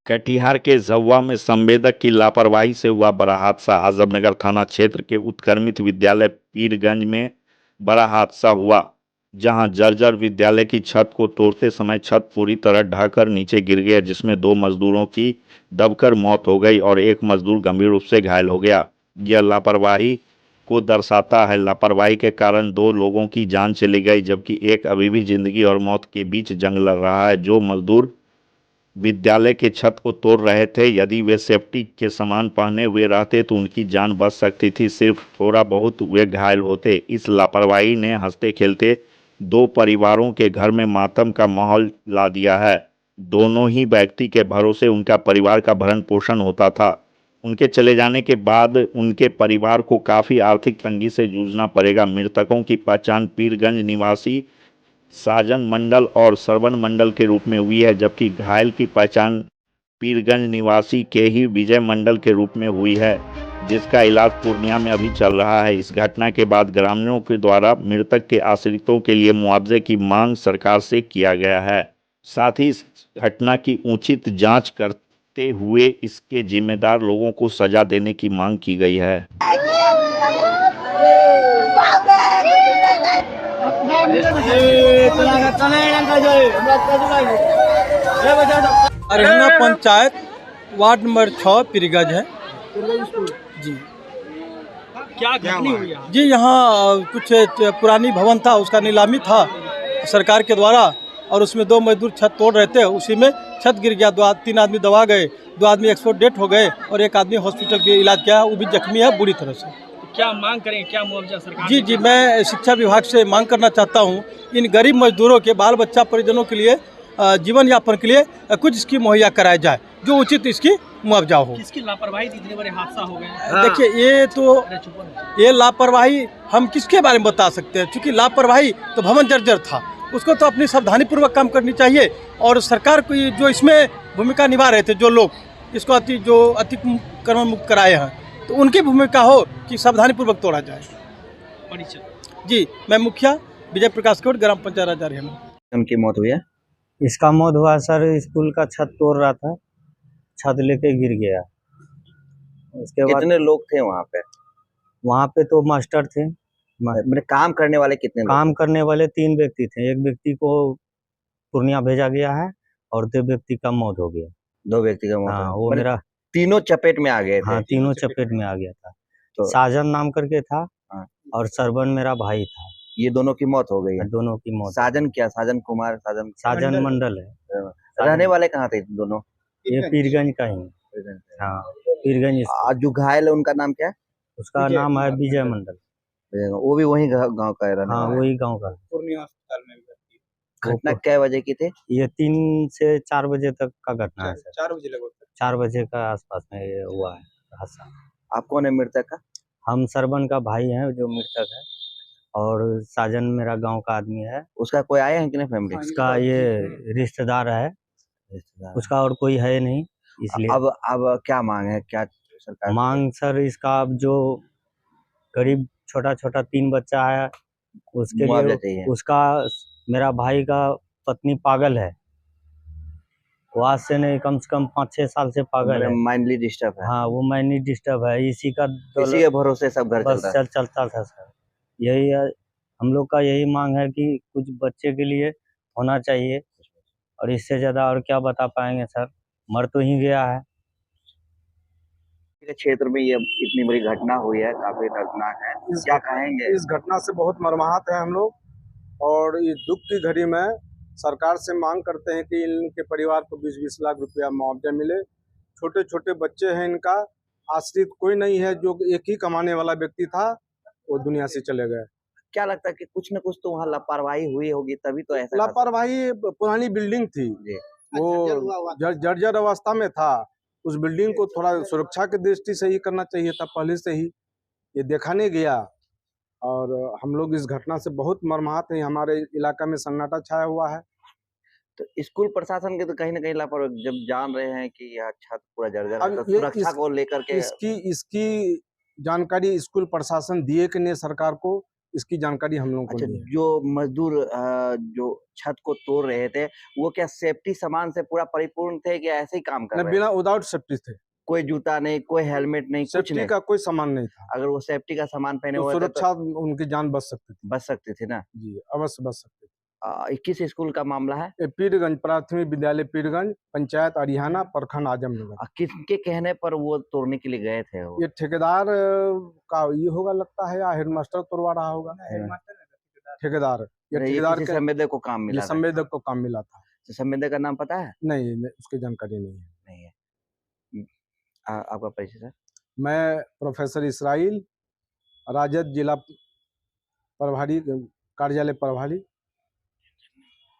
कटिहार के झव्वा में संवेदक की लापरवाही से हुआ बड़ा हादसा। आजमनगर थाना क्षेत्र के उत्क्रमित विद्यालय पीरगंज में बड़ा हादसा हुआ, जहां जर्जर विद्यालय की छत को तोड़ते समय छत पूरी तरह ढहकर नीचे गिर गया, जिसमें 2 मजदूरों की दबकर मौत हो गई और एक मजदूर गंभीर रूप से घायल हो गया। यह लापरवाही को दर्शाता है। लापरवाही के कारण 2 लोगों की जान चली गई, जबकि एक अभी भी जिंदगी और मौत के बीच जंग लड़ रहा है। जो मजदूर विद्यालय के छत को तोड़ रहे थे, यदि वे सेफ्टी के सामान पहने हुए रहते तो उनकी जान बच सकती थी। सिर्फ थोड़ा बहुत वे घायल होते। इस लापरवाही ने हंसते खेलते 2 परिवारों के घर में मातम का माहौल ला दिया है। दोनों ही व्यक्ति के भरोसे उनका परिवार का भरण पोषण होता था। उनके चले जाने के बाद उनके परिवार को काफी आर्थिक तंगी से जूझना पड़ेगा। मृतकों की पहचान पीरगंज निवासी साजन मंडल और श्रवण मंडल के रूप में हुई है, जबकि घायल की पहचान पीरगंज निवासी के ही विजय मंडल के रूप में हुई है, जिसका इलाज पूर्णिया में अभी चल रहा है। इस घटना के बाद ग्रामीणों के द्वारा मृतक के आश्रितों के लिए मुआवजे की मांग सरकार से किया गया है। साथ ही इस घटना की उचित जांच करते हुए इसके जिम्मेदार लोगों को सजा देने की मांग की गई है। हरियाणा पंचायत वार्ड नंबर 6 पीरगंज है जी। क्या घटना हुई है? जी यहाँ कुछ पुरानी भवन था, उसका नीलामी था सरकार के द्वारा, और उसमें 2 मजदूर छत तोड़ रहे थे। उसी में छत गिर गया, 3 आदमी दबा गए, 2 आदमी एक्सपोर्ट डेट हो गए और एक आदमी हॉस्पिटल के इलाज किया, वो भी जख्मी है बुरी तरह से। क्या मांग करें, क्या मुआवजा सरकार जी जी, मैं शिक्षा विभाग से मांग करना चाहता हूँ, इन गरीब मजदूरों के बाल बच्चा परिजनों के लिए जीवन यापन के लिए कुछ इसकी मुहैया कराया जाए, जो उचित इसकी मुआवजा हो। किसकी लापरवाही थी, इतने बड़े हादसा हो गए? देखिए, ये लापरवाही हम किसके बारे में बता सकते हैं, क्योंकि लापरवाही तो भवन जर्जर था, उसको तो अपनी सावधानी पूर्वक काम करनी चाहिए। और सरकार को जो इसमें भूमिका निभा रहे थे, जो लोग इसको अतिक्रमण मुक्त कराए हैं, तो उनकी भूमिका हो कि सावधानी पूर्वक तोड़ा जाए। परिचय? जी, मैं मुखिया विजय प्रकाश कोट, ग्राम पंचायत राजा हरियाणा। उनकी मौत हुई है। इसका मौत हुआ सर, स्कूल का छत तोड़ रहा था, छत लेके गिर गया। उसके बाद कितने लोग थे वहाँ पे? वहाँ पे तो मास्टर थे, मेरे काम करने वाले कितने लोग काम करने वाले 3 व्यक्ति थे। एक व्यक्ति को पूर्णिया भेजा गया है और 2 व्यक्ति का मौत हो गया। थे? 2 व्यक्ति का मौत हाँ, हुआ। वो मतलब मेरा तीनों चपेट में आ गए थे। हाँ, तीनों चपेट में आ गया था। तो साजन नाम करके था हाँ। और सरवन मेरा भाई था। ये दोनों की मौत हो गई है। दोनों की मौत। साजन क्या? साजन कुमार? साजन मंडल है। रहने वाले कहाँ थे दोनों? ये पीरगंज का ही। हाँ, पीरगंज। आज जो घायल है उनका नाम क्या है? उसका नाम है विजय मंडल। वो भी वही गांव का है रहने हाँ, वाला है। वही गाँव का। पूर्णिया अस्पताल में घटना क्या बजे की थी? ये 3 से 4 बजे तक का घटना है सर। 4 बजे लगभग। 4 बजे का आसपास में ये हुआ है हादसा। आप कौन है मृतक का? हम सरवन का भाई हैं जो मृतक है, और साजन मेरा गांव का आदमी है। उसका कोई आया है कि नहीं फैमिली? उसका ये रिश्तेदार है, उसका और कोई है नहीं, इसलिए अब क्या मांग है, क्या सरकार मांग सर इसका, अब जो गरीब छोटा छोटा 3 बच्चा है उसके मुआवजा लिए, चाहिए? उसका मेरा भाई का पत्नी पागल है, वो आज से नहीं कम से कम 5-6 साल से पागल है। माइंडली डिस्टर्ब है। हाँ, वो मैंने डिस्टर्ब है, इसी का इसी के भरोसे सब घर बस चलता है। चलता था सर। यही है, हम लोग का यही मांग है कि कुछ बच्चे के लिए होना चाहिए, और इससे ज़्यादा और क्या बता पाएंगे सर, मर तो ही गया है। के क्षेत्र में ये इतनी बड़ी घटना हुई है, काफी दर्दनाक है। क्या कहेंगे? इस घटना से बहुत मर्माहत है हम लोग, और इस दुख की घड़ी में सरकार से मांग करते हैं कि इनके परिवार को 20-20 लाख रुपया मुआवजा मिले। छोटे छोटे बच्चे हैं, इनका आश्रित कोई नहीं है। जो एक ही कमाने वाला व्यक्ति था, वो दुनिया से चले गए। क्या लगता है कि कुछ न कुछ तो वहाँ लापरवाही हुई होगी, तभी तो ऐसा लापरवाही, पुरानी बिल्डिंग थी, वो जर्जर अवस्था में था। उस बिल्डिंग को थोड़ा सुरक्षा की दृष्टि से ही करना चाहिए था, पहले से ही। ये देखा नहीं गया, और हम लोग इस घटना से बहुत मर्माहत हैं। हमारे इलाका में सन्नाटा छाया हुआ है। तो स्कूल प्रशासन के तो कहीं ना कहीं लापरवाही, जब जान रहे हैं कि यह छत पूरा जर्जर है, अब तो ये सुरक्षा को लेकर के इसकी जानकारी स्कूल प्रशासन दिए कि नहीं सरकार को, इसकी जानकारी हम लोगों को अच्छा, नहीं है। जो मजदूर जो छत को तोड़ रहे थे, वो क्या सेफ्टी सामान से पूरा परिपूर्ण थे कि ऐसे ही काम कर न, रहे थे? बिना विदाउट सेफ्टी थे, कोई जूता नहीं, कोई हेलमेट नहीं, कुछ सेफ्टी नहीं। का कोई सामान नहीं था, अगर वो सेफ्टी का सामान पहने तो हुए थे तो सुरक्षा उनकी जान बच सकती थी। बच सकते थे ना। जी, अवश्य बच सकती थी। 21 स्कूल का मामला है। ये पीरगंज प्राथमिक विद्यालय पीरगंज, पंचायत अरिहाना, प्रखंड आजमनगर। किसके कहने पर वो तोड़ने के लिए गए थे वो? ये ठेकेदार का ये होगा लगता है, या हेडमास्टर तोड़वा रहा होगा। ठेकेदार, ये ये ठेकेदार किसी के संवेदक को काम ये मिला था। संवेदक को काम मिला था। तो संवेदक का नाम पता है? नहीं, उसकी जानकारी नहीं है। नहीं है। आपका परिचय सर? मैं प्रोफेसर इसराइल, राजद जिला प्रभारी, कार्यालय प्रभारी।